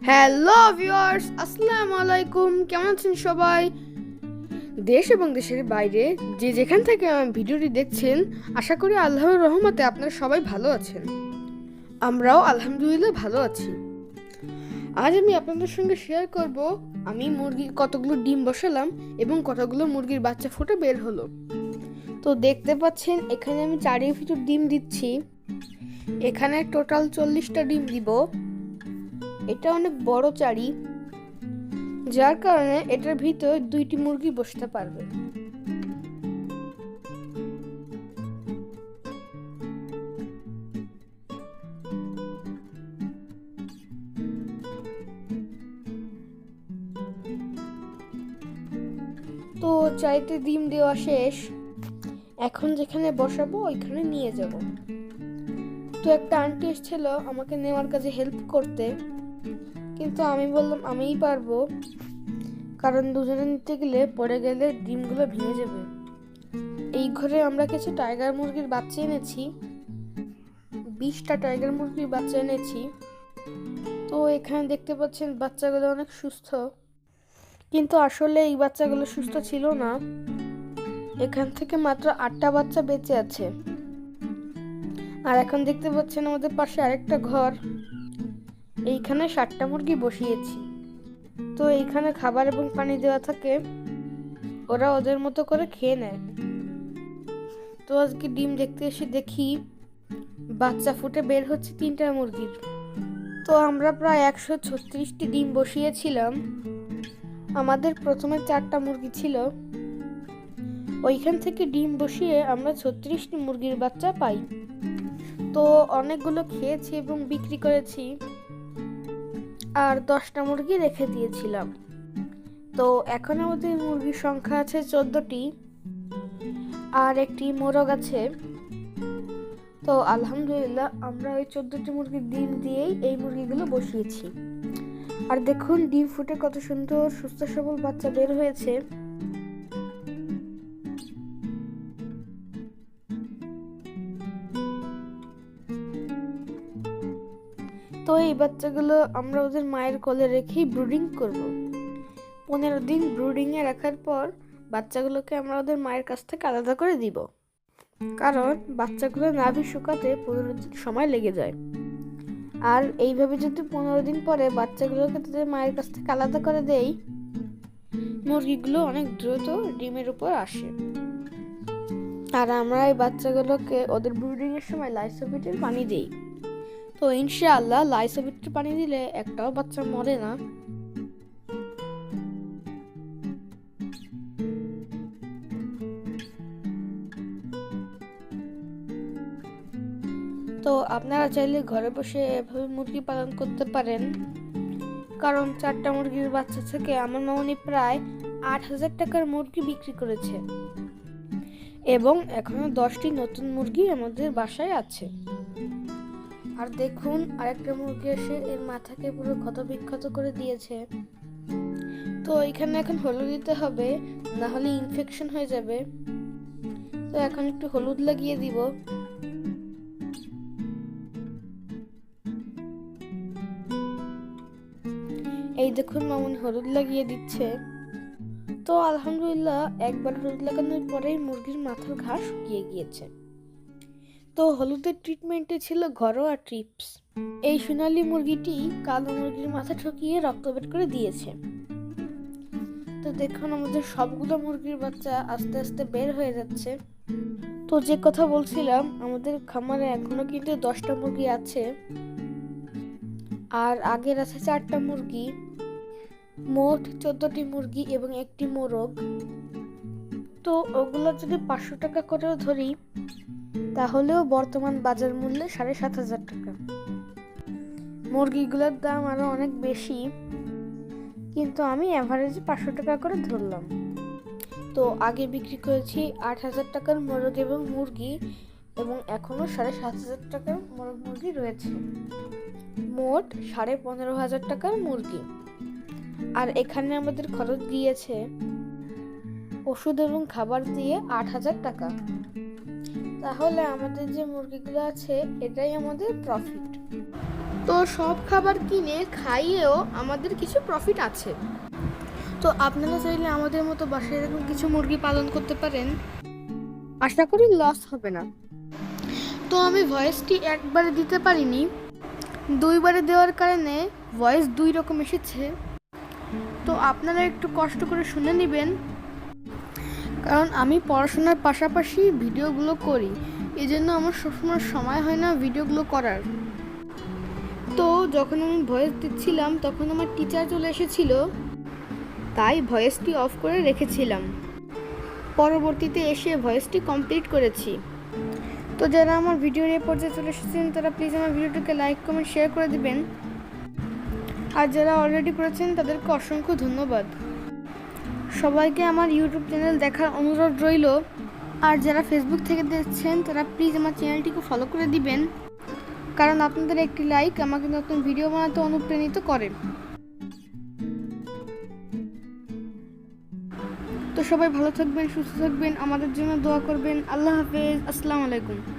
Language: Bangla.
হ্যালো ভিউয়ার্স, আসসালামু আলাইকুম। কেমন আছেন সবাই? দেশ এবং দেশের বাইরে যে যেখান থেকে আমার ভিডিওটি দেখছেন, আশা করি আল্লাহর রহমতে আপনারা সবাই ভালো আছেন। আমরাও আলহামদুলিল্লাহ ভালো আছি। আজ আমি আপনাদের সঙ্গে শেয়ার করব আমি মুরগির কতগুলো ডিম বসালাম এবং কতগুলো মুরগির বাচ্চা ফুটে বের হলো। তো দেখতে পাচ্ছেন এখানে আমি 4 ভিতর ডিম দিচ্ছি। এখানে টোটাল 40টা ডিম দিব। এটা অনেক বড় চারি, যার কারণে এটার ভিতর 2টি মুরগি বসতে পারবে। তো চারিতে ডিম দেওয়া শেষ। এখন যেখানে বসাবো ওইখানে নিয়ে যাব। তো একটা আন্টি এসেছিল আমাকে নেওয়ার কাজে হেল্প করতে, কিন্তু আমি বললাম আমিই পারবো, কারণ দুজনে নিতে গেলে পড়ে গেলে ডিমগুলো ভেঙে যাবে। এই ঘরে আমরা কিছু টাইগার মুরগির বাচ্চা এনেছি, 20টা টাইগার মুরগির বাচ্চা এনেছি। তো এখানে দেখতে পাচ্ছেন বাচ্চাগুলো অনেক সুস্থ, কিন্তু আসলে এই বাচ্চাগুলো সুস্থ ছিল না। এখান থেকে মাত্র 8টা বাচ্চা বেঁচে আছে। আর এখন দেখতে পাচ্ছেন আমাদের পাশে আরেকটা ঘর, এইখানে 7টা মুরগি বসিয়েছি। তো এইখানে খাবার এবং পানি দেওয়া থাকে, ওরা ওদের মতো করে খেয়ে নেয়। তো আজকে ডিম দেখতে এসে দেখি বাচ্চা ফুটে বের হচ্ছে 3টা মুরগির। তো আমরা প্রায় 136টি ডিম বসিয়েছিলাম। আমাদের প্রথমে 4টা মুরগি ছিল, ওইখান থেকে ডিম বসিয়ে আমরা 36টি মুরগির বাচ্চা পাই। তো অনেকগুলো খেয়েছি এবং বিক্রি করেছি, আর 10টা মুরগি রেখে দিয়েছিলাম। তো এখন আমাদের মুরগির সংখ্যা আছে 14টি, আর একটি মোরগ আছে। তো আলহামদুলিল্লাহ আমরা ওই 14টি মুরগির ডিম দিয়েই এই মুরগিগুলো বসিয়েছি। আর দেখুন ডিম ফুটে কত সুন্দর সুস্থ সবল বাচ্চা বের হয়েছে। তো এই বাচ্চাগুলো আমরা ওদের মায়ের কোলে রেখেই ব্রুডিং করব। 15 দিন ব্রুডিং এ রাখার পর বাচ্চাগুলোকে আমরা ওদের মায়ের কাছ থেকে আলাদা করে দিব, কারণ বাচ্চাগুলো নাভি শুকাতে 15 দিন সময় লেগে যায়। আর এইভাবে যদি 15 দিন পরে বাচ্চাগুলোকে তাদের মায়ের কাছ থেকে আলাদা করে দেই, মুরগিগুলো অনেক দ্রুত ডিমের উপর আসে। আর আমরা এই বাচ্চাগুলোকে ওদের ব্রুডিং এর সময় লাইসোবিটের পানি দেই। তো ইনশাআল্লাহ লাইসোবিটের পানি দিলে একটাও বাচ্চা মরে না। তো আপনারা চাইলে ঘরে বসে এভাবে মুরগি পালন করতে পারেন, কারণ 4টা মুরগির বাচ্চা থেকে আমার মামনি প্রায় 8,000 টাকার মুরগি বিক্রি করেছে, এবং এখনো 10টি নতুন মুরগি আমাদের বাসায় আছে। আর দেখুন আরেকটা মুরগি এসে এর মাথাকে পুরো ক্ষত বিক্ষত করে দিয়েছে। তো এখানে এখন হলুদ দিতে হবে, না হলে ইনফেকশন হয়ে যাবে। তো এখন একটু হলুদ লাগিয়ে দিব। এই দেখুন মামুনি হলুদ লাগিয়ে দিচ্ছে। তো আলহামদুলিল্লাহ একবার হলুদ লাগানোর পরেই মুরগির মাথার ঘা শুকিয়ে গিয়েছে। তো হলুদের ট্রিটমেন্টে ছিল ঘরোয়া টিপস। এই সোনালী মুরগিটি কালো মুরগির মাথা ঠকিয়ে রক্ত বের করে দিয়েছে। তো দেখুন আমাদের সবগুলো মুরগির বাচ্চা আস্তে আস্তে বের হয়ে যাচ্ছে। তো যে কথা বলছিলাম, আমাদের খামারে এখনো কিন্তু 10টা মুরগি আছে, আর আগের আছে 4টা মুরগি, মোট 14টি মুরগি এবং একটি মোরগ। তো ওগুলো যদি 500 টাকা করেও ধরি, তাহলেও বর্তমান বাজার মূল্যে 7,500 টাকা। মুরগিগুলোর দাম আরো অনেক বেশি, কিন্তু আমি অ্যাভারেজে 500 টাকা করে ধরলাম। তো আগে বিক্রি করেছি 8,000 টাকার মোরগ এবং মুরগি, এবং এখনো 7,500 টাকার মোরগ মুরগি রয়েছে, মোট 15,500 টাকার মুরগি। আর এখানে আমাদের খরচ গিয়েছে ওষুধ এবং খাবার দিয়ে 8,000 টাকা। তাহলে আমাদের যে মুরগিগুলো আছে এটাই আমাদের প্রফিট। তো সব খাবার কিনে খাইয়েও আমাদের কিছু প্রফিট আছে। তো আপনারা চাইলে আমাদের মতো বাসায় এরকম কিছু মুরগি পালন করতে পারেন, আশা করি লস হবে না। তো আমি ভয়েসটি একবারে দিতে পারিনি, 2বারে দেওয়ার কারণে ভয়েস 2 রকম এসেছে। তো আপনারা একটু কষ্ট করে শুনে নেবেন, কারণ আমি পড়াশোনার পাশাপাশি ভিডিওগুলো করি, এই জন্য আমার সবসময় সময় হয় না ভিডিওগুলো করার। তো যখন আমি ভয়েস দিচ্ছিলাম তখন আমার টিচার চলে এসেছিল, তাই ভয়েসটি অফ করে রেখেছিলাম। পরবর্তীতে এসে ভয়েসটি কমপ্লিট করেছি। তো যারা আমার ভিডিওর এই পর্যায়ে চলে এসেছেন তারা প্লিজ আমার ভিডিওটিকে লাইক কমেন্ট শেয়ার করে দিবেন, আর যারা অলরেডি করেছেন তাদেরকে অসংখ্য ধন্যবাদ। সবাইকে আমার ইউটিউব চ্যানেল দেখার অনুরোধ রইল, আর যারা ফেসবুক থেকে দেখছেন তারা প্লিজ আমার চ্যানেলটিকে ফলো করে দিবেন, কারণ আপনাদের একটি লাইক আমাকে নতুন ভিডিও বানাতে অনুপ্রাণিত করে। তো সবাই ভালো থাকবেন, সুস্থ থাকবেন, আমাদের জন্য দোয়া করবেন। আল্লাহ হাফেজ, আসসালামু আলাইকুম।